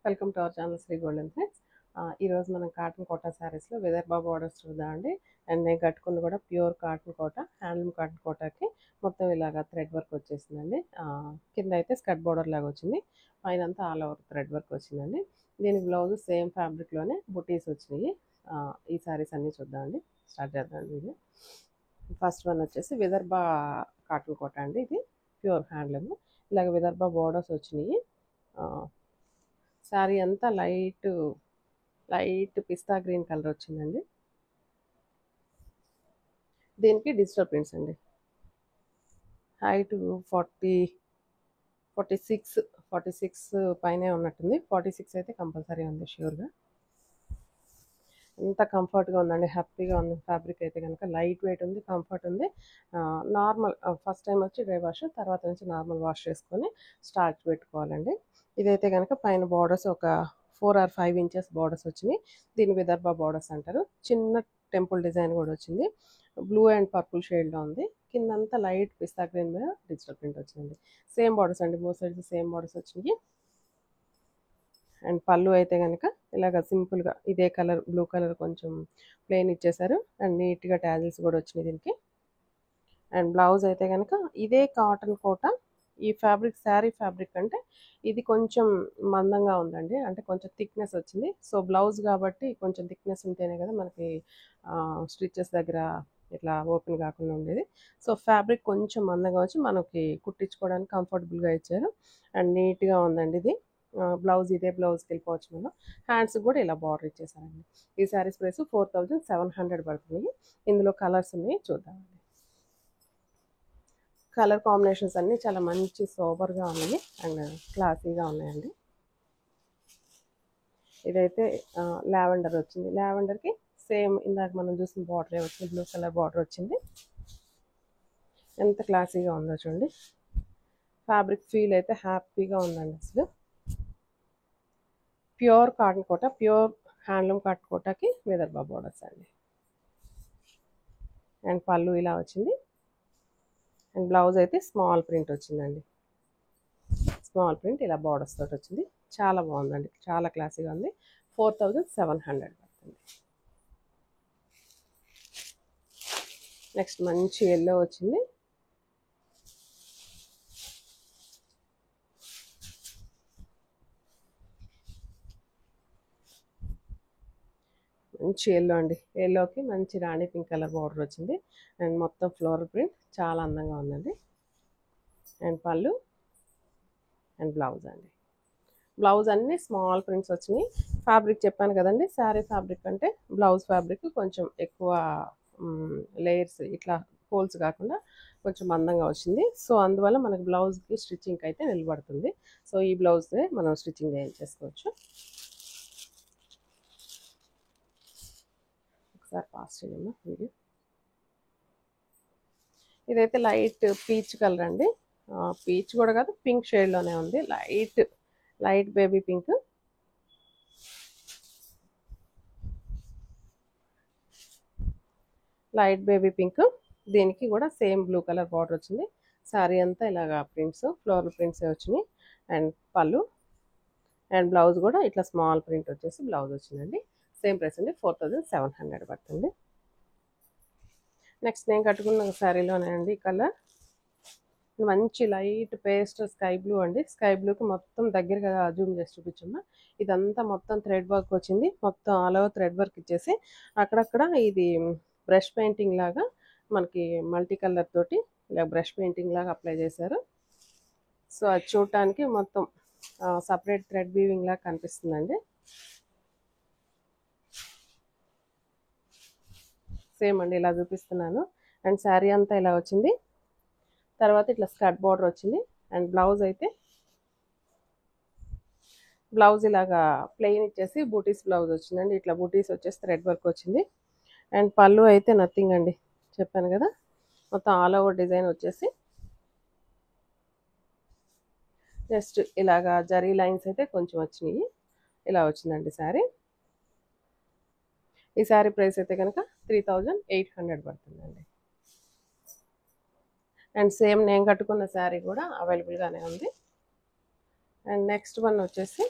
Welcome to our channel Sri golden threads. ఈరోజు మనం cotton quota శారీస్లో విదర్భ బార్డర్స్ చూద్దామండి. అండ్ నేను కట్టుకుంది కూడా pure cotton Kota, handloom cotton కోటాకి మొత్తం ఇలాగా థ్రెడ్ వర్క్ వచ్చేసిందండి. కింద అయితే స్కర్ట్ బార్డర్ లాగా వచ్చింది, పైన అంతా ఆల్ ఓవర్ థ్రెడ్ వర్క్ వచ్చిందండి. దీనికి బ్లౌజ్ సేమ్ ఫ్యాబ్రిక్లోనే బుటీస్ వచ్చినాయి. ఈ శారీస్ అన్నీ చూద్దామండి. స్టార్ట్ చేద్దామండి వీడియో. ఫస్ట్ వన్ వచ్చేసి విదర్భ కాటన్ కోటా అండి. ఇది ప్యూర్ హ్యాండ్లూమ్. ఇలాగ విదర్భ బార్డర్స్ వచ్చినాయి. శారీ అంతా లైట్ పిస్తా గ్రీన్ కలర్ వచ్చిందండి. దీనికి డిజిటల్ ప్రింట్స్ అండి. హైట్ 46 పైనే ఉన్నట్టుంది. 46 అయితే కంపల్సరీ ఉంది ష్యూర్గా. ఎంత కంఫర్ట్గా ఉందండి, హ్యాపీగా ఉంది. ఫ్యాబ్రిక్ అయితే కనుక లైట్ వెయిట్ ఉంది, కంఫర్ట్ ఉంది. నార్మల్ ఫస్ట్ టైం వచ్చి డ్రై వాష్, తర్వాత నుంచి నార్మల్ వాష్ చేసుకొని స్టార్చ్ పెట్టుకోవాలండి. ఇదైతే కనుక పైన బార్డర్స్ ఒక 4 or 5 inches బార్డర్స్ వచ్చినాయి. దీని విదర్భ బార్డర్స్ అంటారు. చిన్న టెంపుల్ డిజైన్ కూడా వచ్చింది. బ్లూ అండ్ పర్పుల్ షేడ్లో ఉంది. కిందంతా లైట్ పిస్తా గ్రీన్ మీద డిజిటల్ ప్రింట్ వచ్చింది. సేమ్ బార్డర్స్ అండి, బోత్ సైడ్స్ సేమ్ బార్డర్స్ వచ్చినాయి. అండ్ పళ్ళు అయితే కనుక ఇలాగ సింపుల్గా ఇదే కలర్, బ్లూ కలర్ కొంచెం ప్లెయిన్ ఇచ్చేసారు. అండ్ నీట్గా ట్యాజిల్స్ కూడా వచ్చినాయి దీనికి. అండ్ బ్లౌజ్ అయితే కనుక ఇదే కాటన్ కోట. ఈ ఫ్యాబ్రిక్ శారీ ఫ్యాబ్రిక్ అంటే ఇది కొంచెం మందంగా ఉందండి, అంటే కొంచెం థిక్నెస్ వచ్చింది. సో బ్లౌజ్ కాబట్టి కొంచెం థిక్నెస్ ఉంటేనే కదా మనకి స్టిచెస్ దగ్గర ఇట్లా ఓపెన్ కాకుండా ఉండేది. సో ఫ్యాబ్రిక్ కొంచెం మందంగా వచ్చి మనకి కుట్టించుకోవడానికి కంఫర్టబుల్గా ఇచ్చారు. అండ్ నీట్గా ఉందండి ఇది. బ్లౌజ్ ఇదే బ్లౌజ్కి వెళ్ళిపోవచ్చు మనం. హ్యాండ్స్కి కూడా ఇలా బార్డర్ ఇచ్చేసారండి. ఈ శారీస్ ప్రైస్ 4700 పడుతుంది. ఇందులో కలర్స్ ఉన్నాయి, చూద్దామండి. కలర్ కాంబినేషన్స్ అన్నీ చాలా మంచి సోబర్గా ఉన్నాయి అండ్ క్లాసీగా ఉన్నాయండి. ఇదైతే లావెండర్ వచ్చింది. లావెండర్కి సేమ్ ఇందాక మనం చూసిన బార్డరే వచ్చింది, బ్లూ కలర్ బార్డర్ వచ్చింది. ఎంత క్లాసీగా ఉందో చూడండి. ఫ్యాబ్రిక్ ఫీల్ అయితే హ్యాపీగా ఉందండి. అసలు pure cotton Kota, pure handloom cotton కోటాకి విదర్భ బార్డర్స్ అండి. అండ్ పళ్ళు ఇలా వచ్చింది. అండ్ బ్లౌజ్ అయితే స్మాల్ ప్రింట్ వచ్చిందండి. స్మాల్ ప్రింట్ ఇలా బార్డర్స్ తోటి వచ్చింది. చాలా బాగుందండి, చాలా క్లాసీగా ఉంది. 4700 పడుతుంది. నెక్స్ట్ మంచి ఎల్లో వచ్చింది. మంచి ఎల్లో అండి. ఎల్లోకి మంచి రాణి పింక్ కలర్ బార్డర్ వచ్చింది. అండ్ మొత్తం ఫ్లోరల్ ప్రింట్ చాలా అందంగా ఉందండి. అండ్ పళ్ళు అండ్ బ్లౌజ్ అండి. బ్లౌజ్ అన్నీ స్మాల్ ప్రింట్స్ వచ్చినాయి. ఫ్యాబ్రిక్ చెప్పాను కదండి, శారీ ఫ్యాబ్రిక్ అంటే బ్లౌజ్ ఫ్యాబ్రిక్ కొంచెం ఎక్కువ లేయర్స్ ఇట్లా హోల్స్ కాకుండా కొంచెం మందంగా వచ్చింది. సో అందువల్ల మనకి బ్లౌజ్కి స్టిచ్చింగ్కి అయితే నిలబడుతుంది. సో ఈ బ్లౌజ్నే మనం స్టిచ్చింగ్ చేయించేసుకోవచ్చు. ఒకసారి పాస్ చేయమ్మా వీడియో. ఇదైతే లైట్ పీచ్ కలర్ అండి. పీచ్ కూడా కాదు, పింక్ షేడ్లోనే ఉంది. Light baby pink. Light baby pink. దీనికి కూడా సేమ్ బ్లూ కలర్ బార్డర్ వచ్చింది. శారీ అంతా ఇలాగా ప్రింట్స్, ఫ్లోరల్ ప్రింట్స్ వచ్చినాయి. అండ్ పళ్ళు అండ్ బ్లౌజ్ కూడా ఇట్లా స్మాల్ ప్రింట్ వచ్చేసి బ్లౌజ్ వచ్చిందండి. సేమ్ ప్రైస్ అండి, 4700 పడుతుంది. నెక్స్ట్ నేను కట్టుకున్న శారీలోనే అండి కలర్ మంచి లైట్ పేస్ట్ స్కై బ్లూ అండి. స్కై బ్లూకి మొత్తం దగ్గరగా జూమ్ చేసి చూపించమ్మా. ఇదంతా మొత్తం థ్రెడ్ వర్క్ వచ్చింది. మొత్తం ఆల్ ఓవర్ థ్రెడ్ వర్క్ ఇచ్చేసి అక్కడక్కడ ఇది బ్రష్ పెయింటింగ్ లాగా మనకి మల్టీ కలర్ తోటి ఇలా బ్రష్ పెయింటింగ్ లాగా అప్లై చేశారు. సో అది చూడటానికి మొత్తం సపరేట్ థ్రెడ్ వీవింగ్ లాగా కనిపిస్తుందండి. సేమ్ అండి, ఇలా చూపిస్తున్నాను. అండ్ శారీ అంతా ఇలా వచ్చింది. తర్వాత ఇట్లా స్కర్ట్ బార్డర్ వచ్చింది. అండ్ బ్లౌజ్ అయితే బ్లౌజ్ ఇలాగా ప్లెయిన్ ఇచ్చేసి బూటీస్ బ్లౌజ్ వచ్చిందండి. ఇట్లా బూటీస్ వచ్చేసి థ్రెడ్ వర్క్ వచ్చింది. అండ్ పళ్ళు అయితే నథింగ్ అండి, చెప్పాను కదా, మొత్తం ఆల్ ఓవర్ డిజైన్ వచ్చేసి జస్ట్ ఇలాగా జరీ లైన్స్ అయితే కొంచెం వచ్చినాయి. ఇలా వచ్చిందండి శారీ. ఈ శారీ ప్రైస్ అయితే కనుక 3800 పడుతుందండి. అండ్ సేమ్ నేను కట్టుకున్న శారీ కూడా అవైలబుల్గానే ఉంది. అండ్ నెక్స్ట్ వన్ వచ్చేసి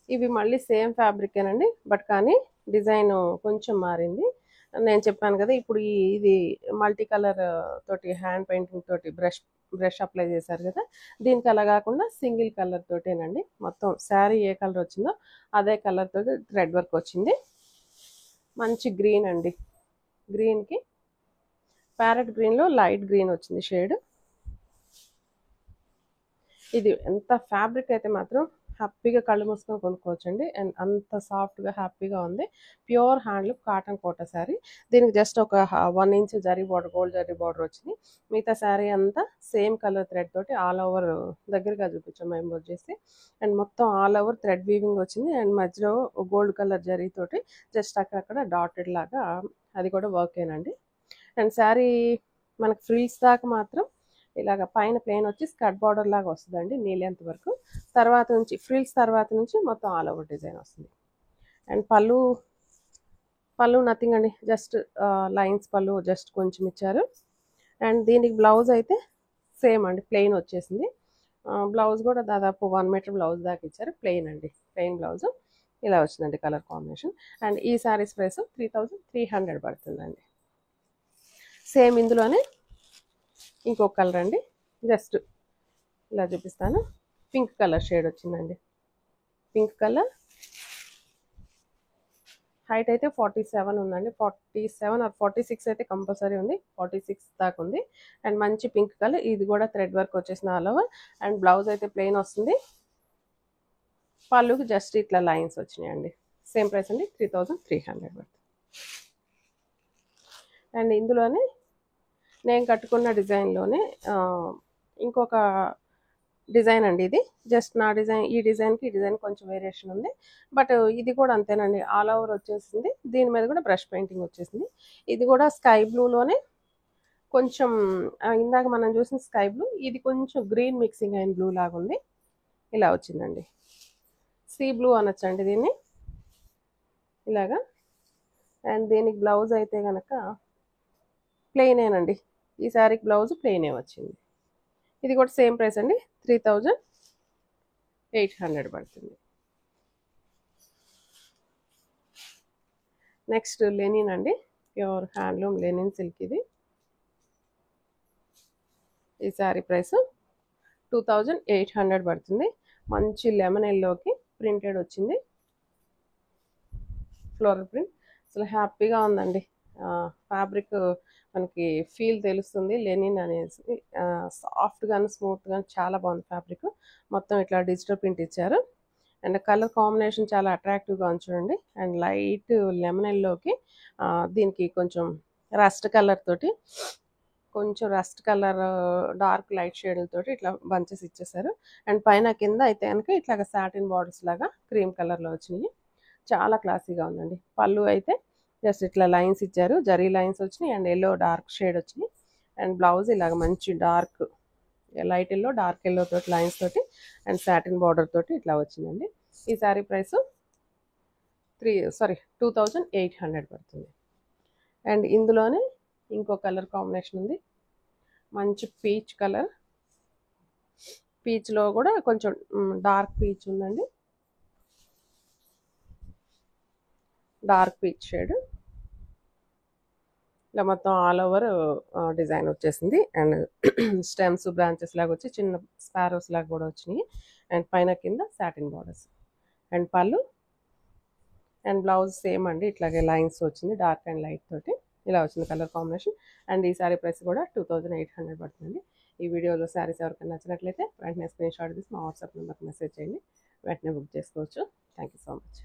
ఇవి మళ్ళీ సేమ్ ఫ్యాబ్రికేనండి, బట్ కానీ డిజైన్ కొంచెం మారింది. నేను చెప్పాను కదా ఇప్పుడు ఇది మల్టీ కలర్ తోటి హ్యాండ్ పెయింటింగ్ తోటి బ్రష్ అప్లై చేశారు కదా, దీనికి అలా కాకుండా సింగిల్ కలర్ తోటేనండి. మొత్తం శారీ ఏ కలర్ వచ్చిందో అదే కలర్ తోటి థ్రెడ్ వర్క్ వచ్చింది. మంచి గ్రీన్ అండి, గ్రీన్కి ప్యారెట్ గ్రీన్లో లైట్ గ్రీన్ వచ్చింది షేడ్. ఇది ఎంత ఫ్యాబ్రిక్ అయితే మాత్రం హ్యాపీగా కళ్ళు మూసుకొని కొనుక్కోవచ్చండి. అండ్ అంత సాఫ్ట్గా హ్యాపీగా ఉంది. ప్యూర్ హ్యాండ్లూమ్ కాటన్ కోట శారీ. దీనికి జస్ట్ ఒక 1 inch zari border, gold zari border వచ్చింది. మిగతా శారీ అంతా సేమ్ కలర్ థ్రెడ్ తోటి ఆల్ ఓవర్ దగ్గరగా చూపించాము ఎంబోజ్ చేసి. అండ్ మొత్తం ఆల్ ఓవర్ థ్రెడ్ వీవింగ్ వచ్చింది. అండ్ మధ్యలో గోల్డ్ కలర్ జరీ తోటి జస్ట్ అక్కడక్కడ డాటెడ్ లాగా అది కూడా వర్కేనండి. అండ్ శారీ మనకు ఫ్రిల్స్ దాకా మాత్రం ఇలాగ పైన ప్లేన్ వచ్చి స్కర్ట్ బార్డర్ లాగా వస్తుందండి నీ లెంత్ వరకు. తర్వాత నుంచి ఫ్రిల్స్ తర్వాత నుంచి మొత్తం ఆల్ ఓవర్ డిజైన్ వస్తుంది. అండ్ పళ్ళు నథింగ్ అండి, జస్ట్ లైన్స్ పళ్ళు జస్ట్ కొంచెం ఇచ్చారు. అండ్ దీనికి బ్లౌజ్ అయితే సేమ్ అండి, ప్లెయిన్ వచ్చేసింది. బ్లౌజ్ కూడా దాదాపు 1 మీటర్ బ్లౌజ్ దాకా ఇచ్చారు. ప్లెయిన్ అండి, ప్లెయిన్ బ్లౌజ్ ఇలా వచ్చిందండి కలర్ కాంబినేషన్. అండ్ ఈ శారీస్ ప్రైస్ 3300 పడుతుందండి. సేమ్ ఇందులోనే ఇంకొక కలర్ అండి, జస్ట్ ఇలా చూపిస్తాను. పింక్ కలర్ షేడ్ వచ్చిందండి. పింక్ కలర్ హైట్ అయితే 47 ఉందండి. 47 ఆర్ 46 అయితే కంపల్సరీ ఉంది. 46 దాకా ఉంది. అండ్ మంచి పింక్ కలర్, ఇది కూడా థ్రెడ్ వర్క్ వచ్చేసిన ఆల్ ఓవర్. అండ్ బ్లౌజ్ అయితే ప్లెయిన్ వస్తుంది. పళ్ళుకి జస్ట్ ఇట్లా లైన్స్ వచ్చినాయండి. సేమ్ ప్రైస్ అండి, 3300 పడుతుంది. అండ్ ఇందులోనే నేను కట్టుకున్న డిజైన్లోనే ఇంకొక డిజైన్ అండి. ఇది జస్ట్ నా డిజైన్, ఈ డిజైన్కి ఈ డిజైన్ కొంచెం వేరియేషన్ ఉంది. బట్ ఇది కూడా అంతేనండి, ఆల్ ఓవర్ వచ్చేసింది. దీని మీద కూడా బ్రష్ పెయింటింగ్ వచ్చేసింది. ఇది కూడా స్కై బ్లూలోనే కొంచెం ఇందాక మనం చూసిన స్కై బ్లూ, ఇది కొంచెం గ్రీన్ మిక్సింగ్ అయిన బ్లూ లాగా ఉంది. ఇలా వచ్చిందండి. సీ బ్లూ అనొచ్చండి దీన్ని ఇలాగా. అండ్ దీనికి బ్లౌజ్ అయితే కనుక ప్లెయినేనండి. ఈ శారీకి బ్లౌజ్ ప్లెయినే వచ్చింది. ఇది కూడా సేమ్ ప్రైస్ అండి, 3800 పడుతుంది. నెక్స్ట్ లెనిన్ అండి, ప్యూర్ హ్యాండ్లూమ్ లెనిన్ సిల్క్. ఇది ఈ శారీ ప్రైస్ 2800 పడుతుంది. మంచి లెమన్ ఎల్లోకి ప్రింటెడ్ వచ్చింది, ఫ్లోరల్ ప్రింట్. అసలు హ్యాపీగా ఉందండి. ఫ్యాబ్రిక్ మనకి ఫీల్ తెలుస్తుంది. లెనిన్ అనేసి సాఫ్ట్గాను స్మూత్గాను చాలా బాగుంది ఫ్యాబ్రిక్. మొత్తం ఇట్లా డిజిటల్ ప్రింట్ ఇచ్చారు. అండ్ కలర్ కాంబినేషన్ చాలా అట్రాక్టివ్గా చూడండి. అండ్ లైట్ లెమన్ ఎల్లోకి దీనికి కొంచెం రస్ట్ కలర్ తోటి, కొంచెం రస్ట్ కలర్ డార్క్ లైట్ షేడ్లతోటి ఇట్లా బంచెస్ ఇచ్చేసారు. అండ్ పైన కింద అయితే కనుక ఇట్లాగా సాటిన్ బార్డర్స్ లాగా క్రీమ్ కలర్లో వచ్చినాయి. చాలా క్లాసీగా ఉందండి. పళ్ళు అయితే జస్ట్ ఇట్లా లైన్స్ ఇచ్చారు, జరీ లైన్స్ వచ్చినాయి. అండ్ ఎల్లో డార్క్ షేడ్ వచ్చినాయి. అండ్ బ్లౌజ్ ఇలాగ మంచి dark light yellow dark yellow తోటి లైన్స్ తోటి అండ్ సాటిన్ బార్డర్ తోటి ఇట్లా వచ్చిందండి. ఈ శారీ ప్రైస్ 2800 పడుతుంది. అండ్ ఇందులోనే ఇంకో కలర్ కాంబినేషన్ ఉంది, మంచి పీచ్ కలర్. పీచ్లో కూడా కొంచెం డార్క్ పీచ్ ఉందండి, డార్క్ పీచ్ షేడ్. ఇలా మొత్తం ఆల్ ఓవర్ డిజైన్ వచ్చేసింది. అండ్ స్టెమ్స్ బ్రాంచెస్ లాగా వచ్చి చిన్న స్పారోస్ లాగా కూడా వచ్చినాయి. అండ్ పైన కింద సాటిన్ బార్డర్స్. అండ్ పళ్ళు అండ్ బ్లౌజ్ సేమ్ అండి, ఇట్లాగే లైన్స్ వచ్చింది డార్క్ అండ్ లైట్ తోటి ఇలా వచ్చింది కలర్ కాంబినేషన్. అండ్ ఈ శారీ ప్రైస్ కూడా 2800 పడుతుంది. ఈ వీడియోలో శారీస్ ఎవరికైనా నచ్చినట్లయితే వెంటనే స్క్రీన్ షాట్ తీసి మా వాట్సాప్ నెంబర్కి మెసేజ్ చేయండి, వెంటనే బుక్ చేసుకోవచ్చు. Thank you so much.